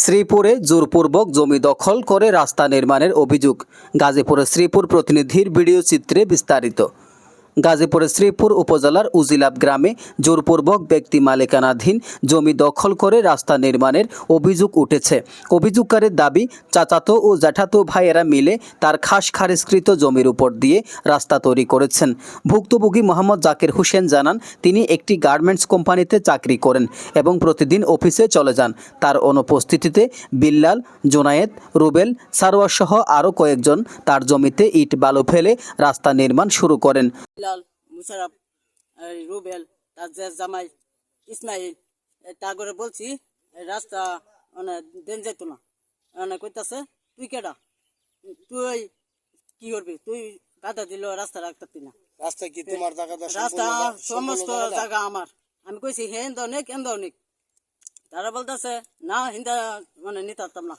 শ্রীপুরে জোরপূর্বক জমি দখল করে রাস্তা নির্মাণের অভিযোগ। গাজীপুরের শ্রীপুর প্রতিনিধির ভিডিও চিত্রে বিস্তারিত। গাজীপুরের শ্রীপুর উপজেলার উজিলাব গ্রামে জোরপূর্বক ব্যক্তি মালিকানাধীন জমি দখল করে রাস্তা নির্মাণের অভিযোগ উঠেছে। অভিযোগকারীর দাবি, চাচাতো ও জ্যাঠাতো ভাইয়েরা মিলে তার খাস খারিজকৃত জমির উপর দিয়ে রাস্তা তৈরি করেছেন। ভুক্তভোগী মোহাম্মদ জাকির হোসেন জানান, তিনি একটি গার্মেন্টস কোম্পানিতে চাকরি করেন এবং প্রতিদিন অফিসে চলে যান। তার অনুপস্থিতিতে বিল্লাল, জোনায়েদ, রুবেল, সারোয়ার সহ আরও কয়েকজন তার জমিতে ইট বালু ফেলে রাস্তা নির্মাণ শুরু করেন। মুশারফ, রুবেল, তার যে জামাই ইসমাইল, তা করে বলছি রাস্তা দেন যেত না। কইতাছে তুই কেডা, তুই কি করবি, তুই গাদা দিল রাস্তা রাখতে না। রাস্তা কি তোমার জায়গা? রাস্তা সমস্ত জায়গা আমার। আমি কইছি হে হিন্দা অনেক তারা বলতেছে না, হিন্দা নিতাম না,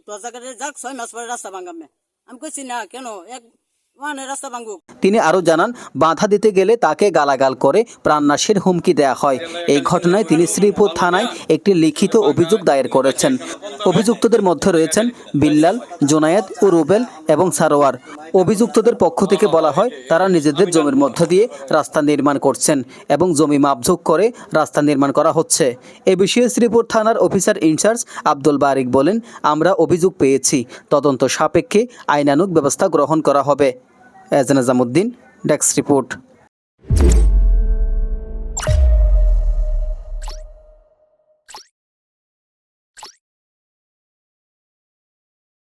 তোর জায়গাটা যাক 6 মাস পরে রাস্তা ভাঙামে। আমি কইছি না, কেন রাস্তা ভাঙুক। তিনি আরও জানান, বাধা দিতে গেলে তাকে গালাগাল করে প্রাণনাশের হুমকি দেয়া হয়। এই ঘটনায় তিনি শ্রীপুর থানায় একটি লিখিত অভিযোগ দায়ের করেছেন। অভিযুক্তদের মধ্যে রয়েছেন বিল্লাল, জোনায়েদ ও রুবেল এবং সারোয়ার। অভিযুক্তদের পক্ষ থেকে বলা হয়, তারা নিজেদের জমির মধ্য দিয়ে রাস্তা নির্মাণ করছেন এবং জমি মাপঝোঁক করে রাস্তা নির্মাণ করা হচ্ছে। এ বিষয়ে শ্রীপুর থানার অফিসার ইনচার্জ আব্দুল বারিক বলেন, আমরা অভিযোগ পেয়েছি, তদন্ত সাপেক্ষে আইনানুগ ব্যবস্থা গ্রহণ করা হবে। এজেন নিজামুদ্দিন, ডেস্ক রিপোর্ট।